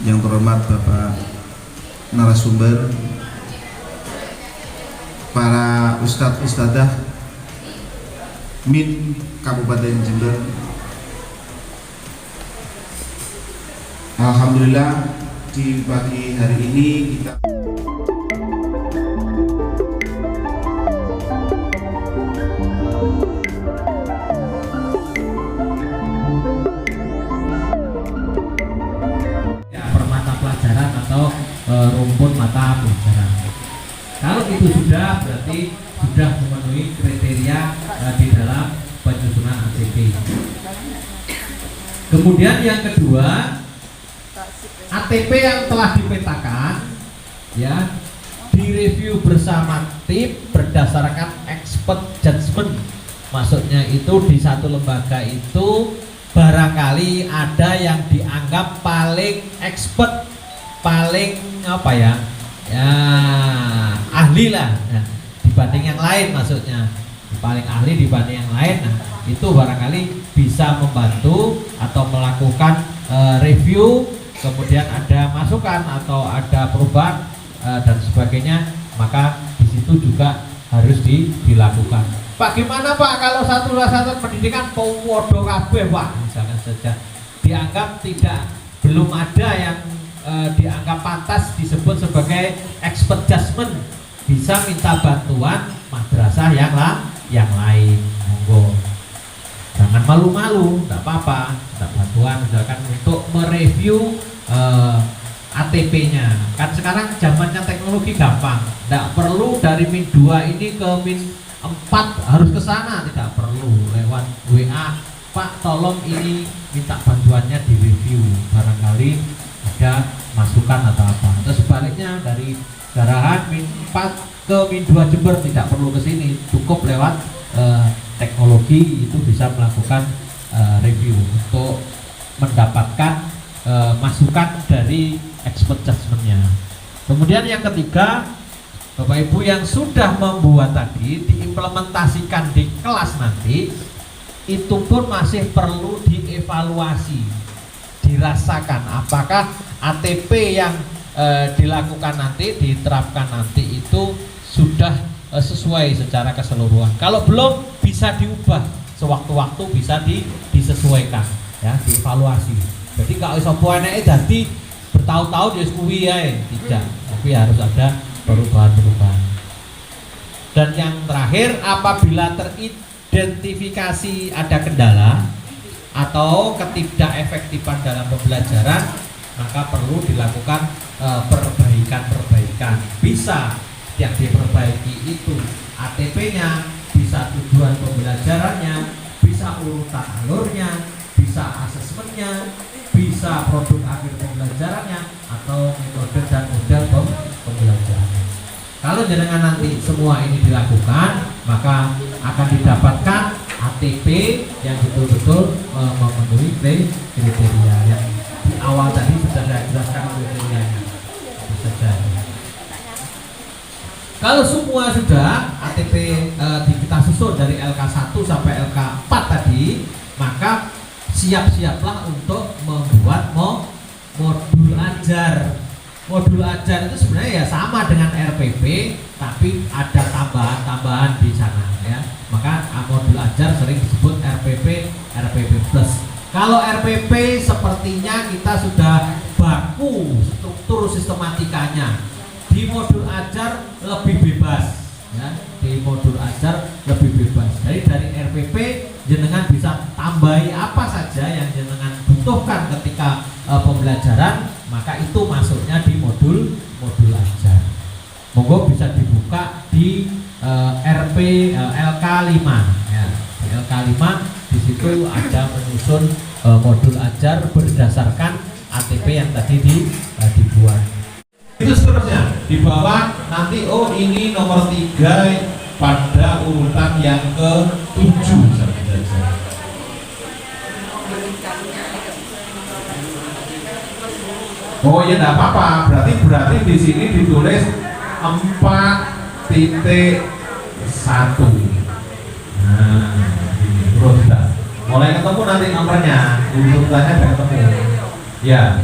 yang terhormat Bapak narasumber, para ustadz ustadzah MIN Kabupaten Jember. Alhamdulillah di pagi hari ini kita pelajaran atau rumpun mata pelajaran. Kalau itu sudah berarti sudah memenuhi kriteria di dalam penyusunan ACP. Kemudian yang kedua, ATP yang telah dipetakan ya direview bersama tim berdasarkan expert judgment. Maksudnya itu di satu lembaga itu barangkali ada yang dianggap paling expert, paling apa ya, ahli lah dibanding yang lain, maksudnya paling ahli dibanding yang lain. Nah, itu barangkali bisa membantu atau melakukan review, kemudian ada masukan atau ada perubahan dan sebagainya, maka di situ juga harus dilakukan. Pak, gimana Pak kalau satu pendidikan powodo kabeh Pak, misalkan saja dianggap belum ada yang dianggap pantas disebut sebagai expert judgment, bisa minta bantuan madrasah yang lain. Monggo, jangan malu-malu, tidak apa-apa, minta bantuan misalkan untuk mereview ATP-nya. Kan sekarang zamannya teknologi gampang, tidak perlu dari min 2 ini ke min 4 harus ke sana, tidak perlu lewat WA, Pak tolong ini minta bantuannya direview, barangkali ada masukan atau apa. Atau sebaliknya dari Garahan min 4 ke min 2 Jember tidak perlu ke sini, cukup lewat teknologi itu bisa melakukan review untuk mendapatkan masukan dari expert judgment-nya. Kemudian yang ketiga, Bapak Ibu yang sudah membuat tadi diimplementasikan di kelas nanti, itu pun masih perlu dievaluasi, dirasakan apakah ATP yang dilakukan nanti, diterapkan nanti itu sudah sesuai secara keseluruhan. Kalau belum, bisa diubah sewaktu-waktu, bisa disesuaikan ya, dievaluasi. Jadi kalau iso puaneke dadi bertahun-tahun ya kuwi ae, tidak, tapi harus ada perubahan-perubahan. Dan yang terakhir, apabila teridentifikasi ada kendala atau ketidakefektifan dalam pembelajaran, maka perlu dilakukan perbaikan-perbaikan. Bisa yang diperbaiki itu ATP-nya, bisa tujuan pembelajarannya, bisa urutan alurnya, bisa asesmennya, bisa produk akhir pembelajarannya, atau metode dan model pembelajaran. Kalau jenengan nanti semua ini dilakukan, maka akan didapatkan ATP yang betul-betul memenuhi kriteria yang di awal tadi sudah saya jelaskan kriterianya. Itu saja. Kalau semua sudah ATP kita susun dari LK1 sampai LK4 tadi, maka siap-siaplah untuk membuat modul ajar. Modul ajar itu sebenarnya ya sama dengan RPP, tapi ada tambahan-tambahan di sana ya. Maka modul ajar sering disebut RPP Plus. Kalau RPP sepertinya kita sudah baku struktur sistematikanya. Di modul ajar lebih bebas ya. Di modul ajar lebih bebas. Jadi dari RPP jenengan bisa tambahi apa saja yang jenengan butuhkan ketika pembelajaran, maka itu masuknya di modul ajar. Monggo bisa dibuka di LK5 ya. Di LK5 di situ ada menyusun modul ajar berdasarkan ATP yang tadi dibuat. Itu seterusnya di bawah nanti, oh ini nomor 3 pada urutan yang ke-7 saja. Oh ya enggak apa-apa, berarti di sini ditulis 4.1. Nah, ini terus mulai ketemu nanti nomornya, urutannya udah ketemu. Ya.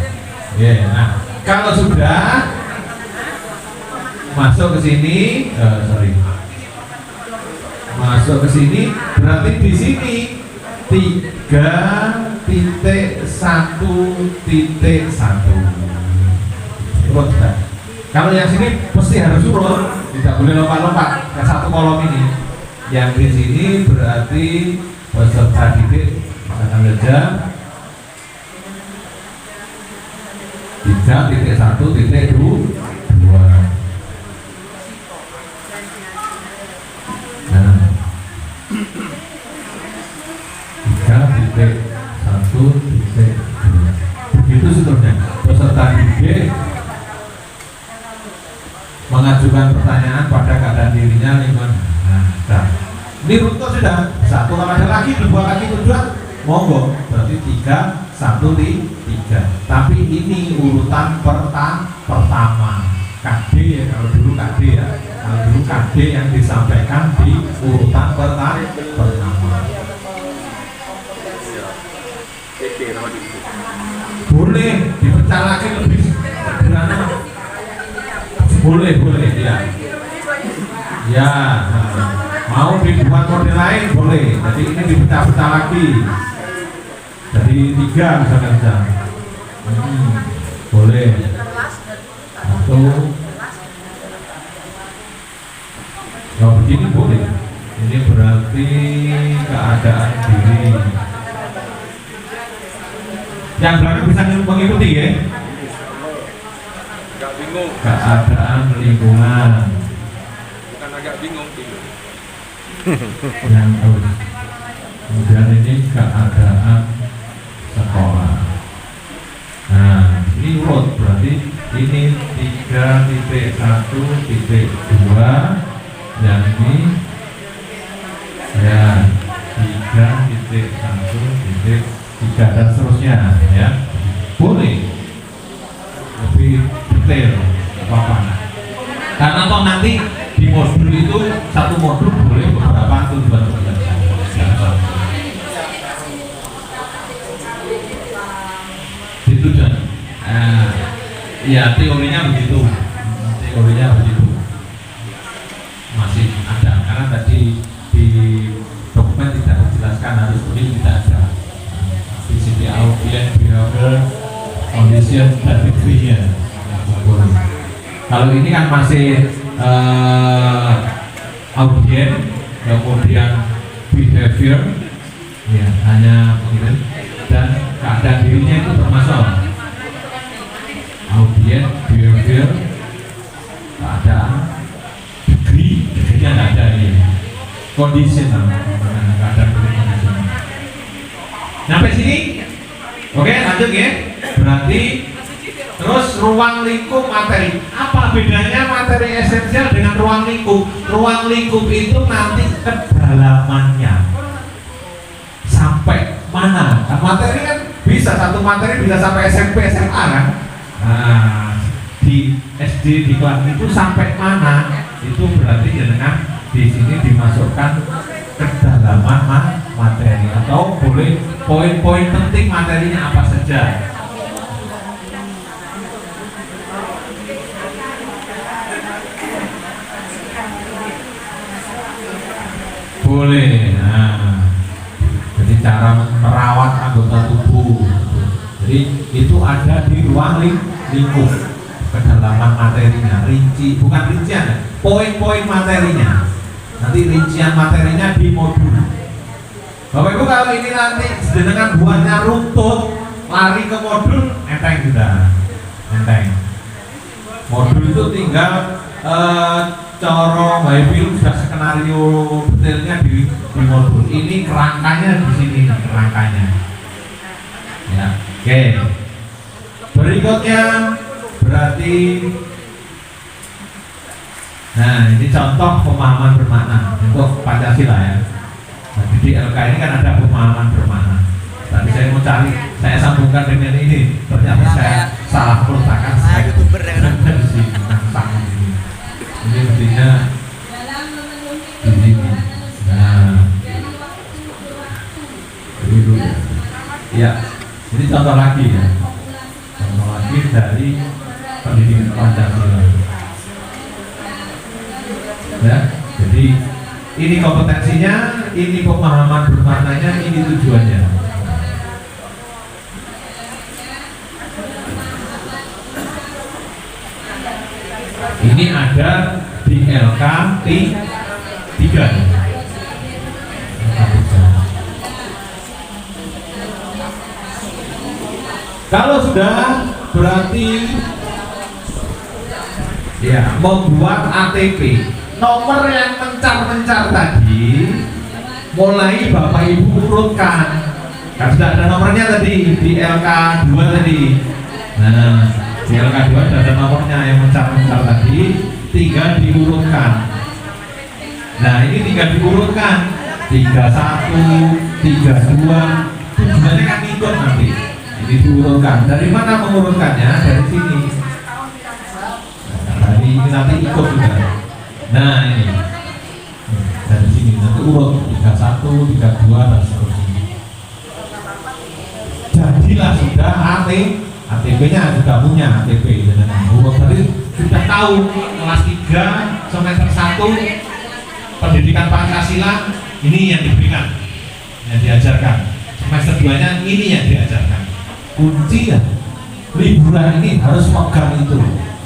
Ya, nah, kalau sudah masuk ke sini, masuk ke sini, berarti di sini 3.1.1. Urut kan? Kalau yang sini mesti harus urut, tidak boleh lompat-lompat ke satu kolom ini. Yang di sini berarti peserta didik akan saja 3.1.2. Nah, 3.1.2. Begitu seterusnya. Peserta didik mengajukan pertanyaan pada keadaan dirinya lingkungan. Nah, ini runtuh sudah. Satu kalau ada lagi, dua lagi tujuan, monggo. Berarti 3, 1, 3. Tapi ini urutan pertama. KD ya, kalau dulu KD ya. Kalau dulu KD yang disampaikan di urutan pertama. Boleh dipecah lagi lebih sederhana. Boleh ya. Ya, mau dibuat model lain boleh. Jadi ini dipecah-pecah lagi. Jadi 3 misalkan saja. Boleh. Atau kalau begini boleh. Ini berarti keadaan diri. Yang belakang bisa mengikuti ya. Agak bingung. Keadaan lingkungan. Bukan agak bingung, bingung. Yang kemudian ini keadaan sekolah. Nah, ini urut berarti ini 3.1.2, yang ini ya 3.1.3 dan seterusnya ya. Boleh lebih detail apa-apa. Karena toh nanti di modul itu satu modul boleh beberapa tujuan. Itu dan ya teorinya begitu. Masih ada karena tadi di dokumen tidak dijelaskan harus begini, tidak ada. Di audien, behavior, condition, dan behavior. Kalau ini kan masih audien, kemudian behavior, ya hanya begini, dan keadaan dirinya itu termasuk audien, behavior, keadaan, degreenya nggak ada ini, condition, keadaan dirinya. Sampai sini, oke, lanjut ya. Berarti terus ruang lingkup materi. Apa bedanya materi esensial dengan ruang lingkup? Ruang lingkup itu nanti kedalamannya sampai mana? Nah, materi kan bisa satu materi bisa sampai SMP, SMA kan? Nah, di SD di kelas itu sampai mana? Itu berarti dengan di sini dimasukkan kedalaman materi atau boleh poin-poin penting materinya apa saja. Boleh. Nah, jadi cara merawat anggota tubuh. Jadi itu ada di ruang lingkup. Kedalaman materinya, bukan rincian, poin-poin materinya. Nanti rincian materinya di modul. Bapak Ibu, kalau ini nanti dengan buahnya runtut, lari ke modul, enteng sudah, enteng. Modul itu tinggal coro film sudah skenario detailnya di modul. Ini kerangkanya di sini, kerangkanya. Ya, oke. Berikutnya berarti, nah ini contoh pemahaman bermakna untuk Pancasila ya. Nah, di LK ini kan ada pemahaman bermakna. Tadi saya mau cari, saya sambungkan dengan ini, ternyata saya salah meletakkan saya dari sini. Ini mestinya di sini. Nah, ini dulu. Ya, ini contoh lagi ya. Contoh lagi dari pendidikan Pancasila. Ya, jadi ini kompetensinya, ini pemahaman bermaknanya, ini tujuannya. Ini ada di LK 3. Kalau sudah berarti ya membuat ATP. Nomor yang mencar-mencar tadi mulai Bapak Ibu urutkan. Kan sudah ada nomornya tadi di LK 2 tadi. Nah, di LK 2 sudah ada nomornya yang mencar-mencar tadi, 3 diurutkan. Nah, ini 3 diurutkan. 31, 32, tujuannya kan ikut nanti. Ini diurutkan. Dari mana mengurutkannya? Dari sini. Nah, ini nanti ikut juga. Nah, ini dari sini nanti urut 31, 32 dan seterusnya. Jadilah sudah ATP-nya sudah punya ATP dengan urut tadi sudah tahu kelas 3 semester 1 pendidikan Pancasila ini yang diberikan, yang diajarkan. Semester 2-nya ini yang diajarkan. Kunci ya liburan ini harus pegang itu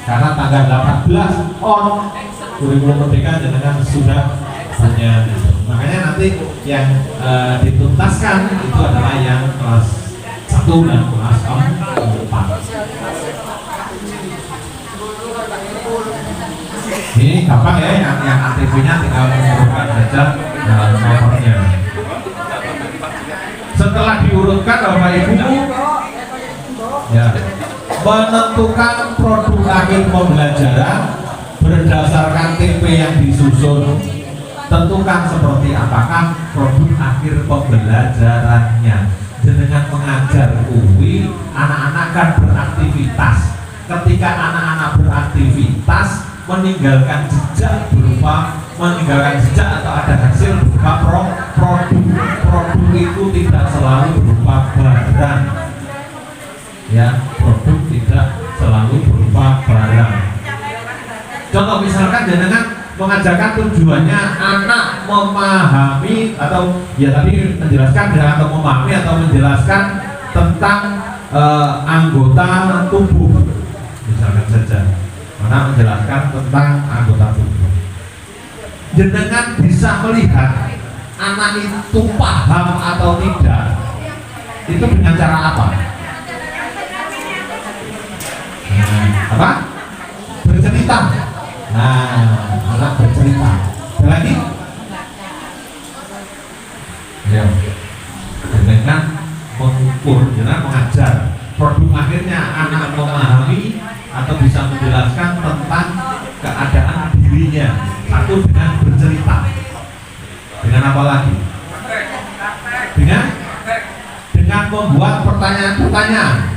karena tanggal 18 on kurikulum merdeka dengan sudah punya. Makanya nanti yang dituntaskan itu adalah yang kelas 1 dan kelas 4. Ini gampang ya, yang ATP-nya tinggal mengurutkan saja nomornya. Setelah diurutkan Bapak Ibu ya, menentukan produk akhir pembelajaran berdasarkan TP yang disusun. Tentukan seperti apakah produk akhir pembelajarannya. Dengan mengajar UI, anak-anak kan beraktivitas. Ketika anak-anak beraktivitas, meninggalkan jejak atau ada hasil berupa produk. Produk itu tidak selalu berupa barang. Ya, produk tidak selalu berupa barang. Contoh misalkan dengan mengajarkan tujuannya anak memahami atau ya tadi menjelaskan atau memahami atau menjelaskan tentang anggota tubuh misalkan saja, anak menjelaskan tentang anggota tubuh. Jenengan bisa melihat anak itu paham atau tidak itu dengan cara apa? Apa? Bercerita. Nah, anak bercerita. Ada lagi? Ya. Dengan mengukur, dengan mengajar. Produk akhirnya anak memahami atau bisa menjelaskan tentang keadaan dirinya. Satu dengan bercerita. Dengan apa lagi? Dengan membuat pertanyaan-pertanyaan.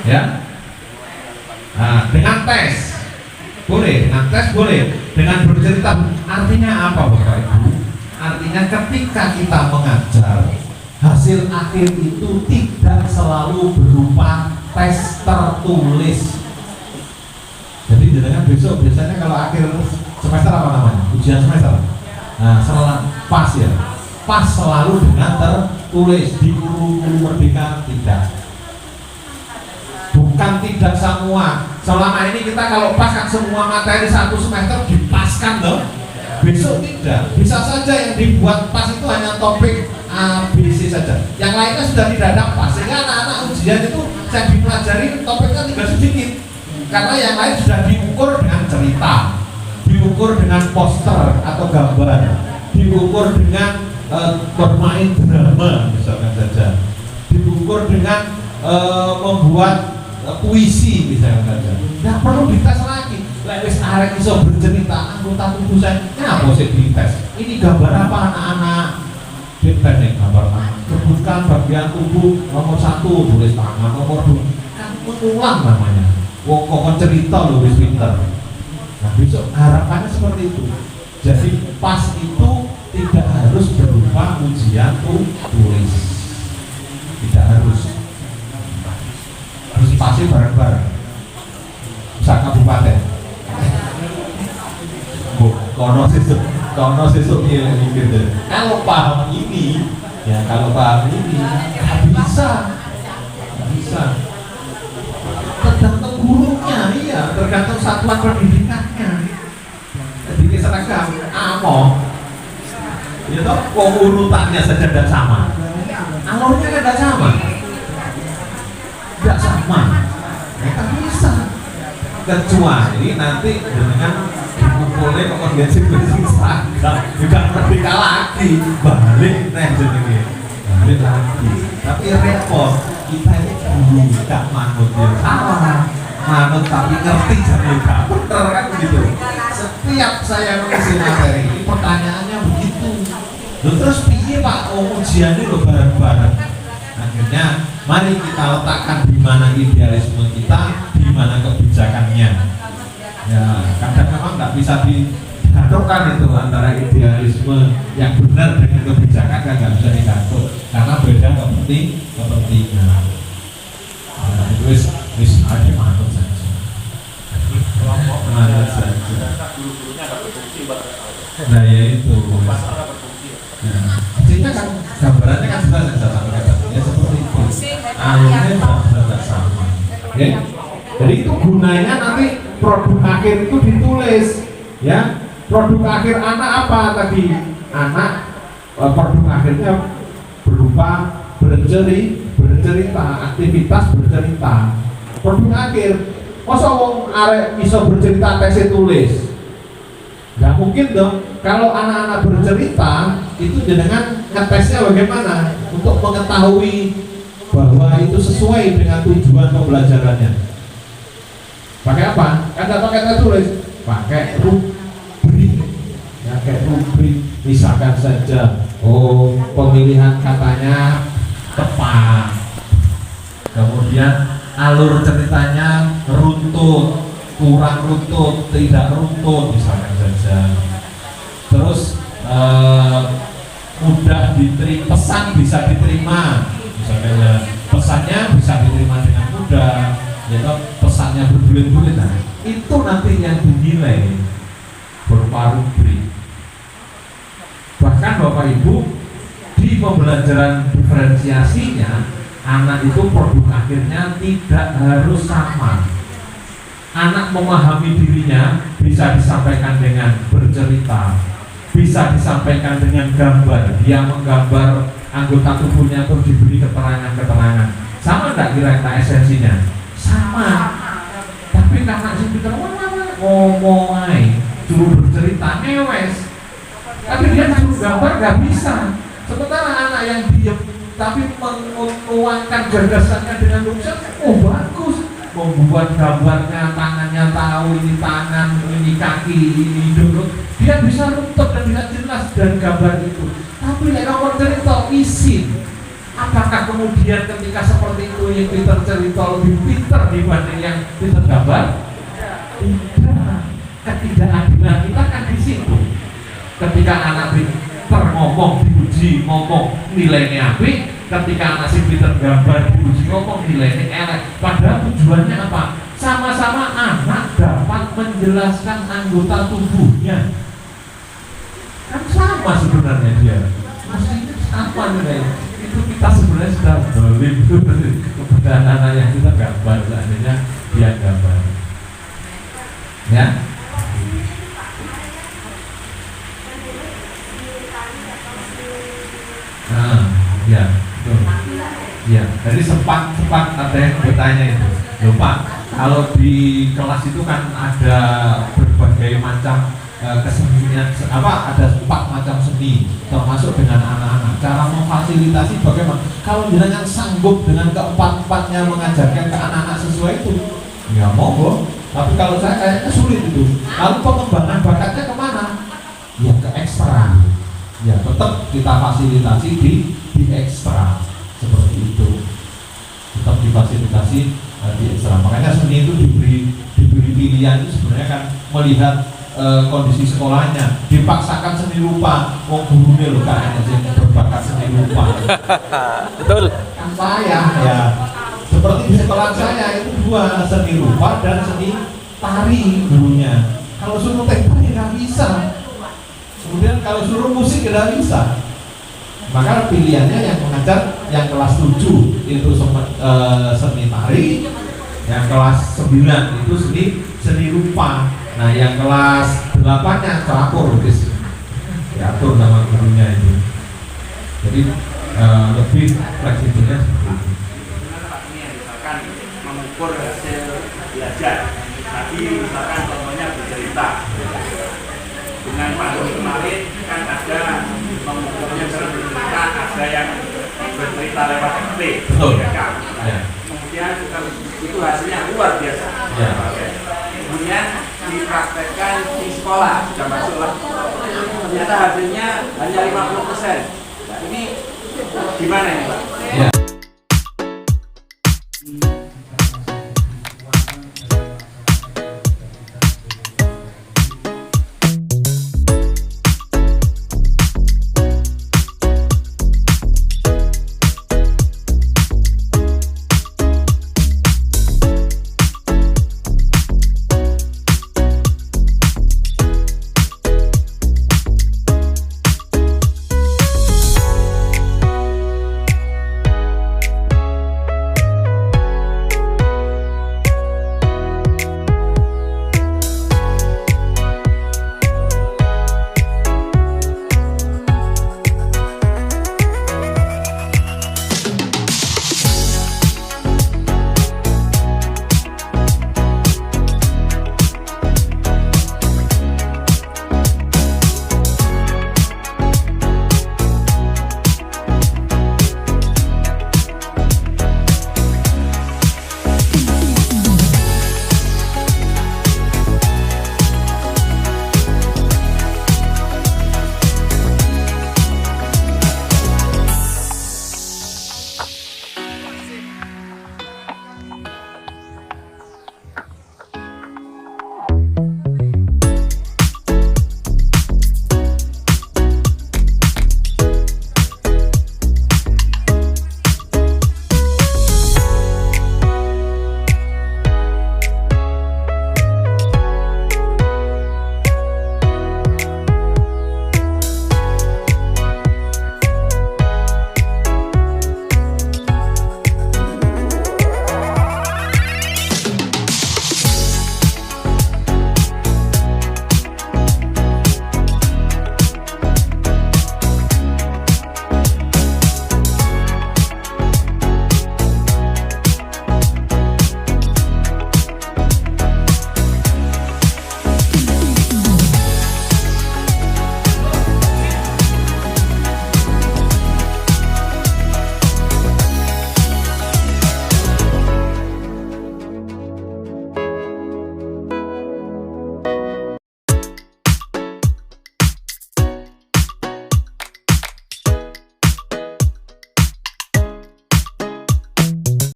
Ya. Nah, dengan tes boleh, dengan bercerita. Artinya apa Bapak Ibu? Artinya ketika kita mengajar, hasil akhir itu tidak selalu berupa tes tertulis. Jadi jangan besok biasanya kalau akhir semester apa namanya? Ujian semester. Nah, selalu pas selalu dengan tertulis di kurikulum merdeka tidak. Bukan tidak semua. Selama ini kita kalau pas kan semua materi satu semester dipaskan loh. Besok tidak. Bisa saja yang dibuat pas itu hanya topik A, B, C saja. Yang lainnya sudah tidak ada pas. Sehingga anak-anak ujian itu yang dipelajari topiknya tinggal sedikit. Karena yang lain sudah diukur dengan cerita, diukur dengan poster atau gambar, diukur dengan bermain drama misalkan saja, diukur dengan membuat puisi misalnya saja. Nggak perlu dites lagi. Lewis arek iso bercerita anggota tubuh saya. Kenapa sih dites? Ini gambar apa anak-anak? Dites nih gambar anak. Sebutkan bagian tubuh nomor 1 tulis tangan, nomor 2 kan mengulang namanya. Wong kokon cerita loh wis pinter. Nah besok harapannya seperti itu. Jadi pas itu tidak harus berupa ujian tulis. Tidak harus. pasti bareng-bareng sak kabupaten. Kono sesuk mikir deh. Kalau paham ini, ya kalau paham ini nggak bisa. Tergantung gurunya, iya, tergantung satuan pendidikannya. Jadi seragam amo, ya toh, urutannya saja tidak sama, alurnya kan tidak sama, mereka bisa. Kecuali nanti dengan boleh konsekuensi seragam juga merdeka lagi, balik lagi. Tapi repot, kita ini guru gak manut ya salah, manut tapi ngerti jadi gak bener kan begitu. Setiap saya mengisi materi ini pertanyaannya begitu. Terus piye Pak, ujiannya lo bareng-bareng. Akhirnya mari kita letakkan di mana idealisme kita, di mana kebijakannya. Ya kadang memang nggak bisa digaduhkan itu antara idealisme yang benar dengan kebijakan, kan nggak bisa digaduh karena beda kepentingan. Wis aja manut saja. Guru-gurunya nggak berfungsi, Nah ya itu. Artinya kan gambarannya kan sudah saya sampaikan tadi ya seperti itu. Alurnya sudah sama. Oke. Jadi itu gunanya nanti produk akhir itu ditulis, ya. Produk akhir anak apa tadi? Anak produk akhirnya berupa bercerita, aktivitas bercerita. Produk akhir, masa wong arek iso bercerita tesnya tulis? Nggak mungkin dong. Kalau anak-anak bercerita itu dengan ngetesnya bagaimana untuk mengetahui bahwa itu sesuai dengan tujuan pembelajarannya. Pakai apa? Kan tidak pakai tulis, pakai rubrik. Ya, kayak rubrik. Misalkan saja, pemilihan katanya tepat. Kemudian alur ceritanya runtut, kurang runtut, tidak runtut, misalkan saja. Terus mudah diterima, pesan bisa diterima, misalnya pesannya bisa diterima dengan mudah, ya pesannya berbulet-bulet, nah itu nanti yang dinilai berupa rubrik. Bahkan Bapak Ibu di pembelajaran diferensiasinya, anak itu produk akhirnya tidak harus sama. Anak memahami dirinya bisa disampaikan dengan bercerita, bisa disampaikan dengan gambar. Dia menggambar anggota tubuhnya terus diberi keterangan-keterangan. Sama enggak kira-kira esensinya? Sama. Tapi karena si Peter ngomong aja, suruh bercerita ngewes. Tapi dia suruh gambar nggak bisa. Sementara anak yang diam tapi mengeluarkan gagasannya dengan lukisan, bagus. Membuat gambarnya, tangannya tahu ini tangan, ini kaki, ini hidung, dia bisa runtut dan bisa jelas dari gambar itu. Tapi kalau cerita isin, apakah kemudian ketika seperti itu yang Peter cerita lebih pintar dibanding yang Peter gambar? Tidak. Ketidakadilan kita kan di situ. Ketika anak Peter ngomong diuji, ngomong nilainya apik. Ketika anak si Peter gambar diuji ngomong nilainya elek. Padahal tujuannya apa? Sama-sama anak dapat menjelaskan anggota tubuhnya. Kan sama sebenarnya dia. Mestinya sama nilainya. Itu kita sebenarnya sudah dolim kepada anak yang kita gambar, seandainya dia gambar. Ya. Nah, ya. Ya, jadi sempat ada yang bertanya itu, loh Pak, kalau di kelas itu kan ada berbagai macam kesenian, ada 4 macam seni, termasuk dengan anak-anak. Cara memfasilitasi bagaimana? Kalau jenengan sanggup dengan keempat-empatnya mengajarkan ke anak-anak sesuai itu, ya monggo. Tapi kalau saya kayaknya sulit itu. Lalu pengembangan bakatnya kemana? Ya ke ekstra. Ya tetap kita fasilitasi di ekstra. Seperti itu, tetap difasilitasi di ekstra. Makanya seni itu diberi pilihan itu sebenarnya kan melihat kondisi sekolahnya. Dipaksakan seni rupa, mau gurunya loh kan yang berbakat seni rupa. Betul. Kan payah ya. Seperti di sekolah saya itu dua, seni rupa dan seni tari gurunya. Kalau suruh tempo ya nggak bisa. Kemudian kalau suruh musik ya nggak bisa. Maka pilihannya yang mengajar yang kelas 7 itu seni tari, yang kelas 9 itu seni rupa. Nah yang kelas 8-nya campur, diatur nama gurunya itu. Jadi lebih fleksibelnya seperti itu. Misalkan mengukur hasil belajar. Tadi misalkan contohnya bercerita. Dengan pandemi kemarin kan ada mengukurnya bercerita, ada yang bercerita lewat HP. Betul. Ya. Kemudian itu hasilnya luar biasa. Ya. Kemudian dipraktekkan di sekolah, sudah masuklah. Ternyata hasilnya hanya 50%. Nah, ini gimana ini Pak? Ya.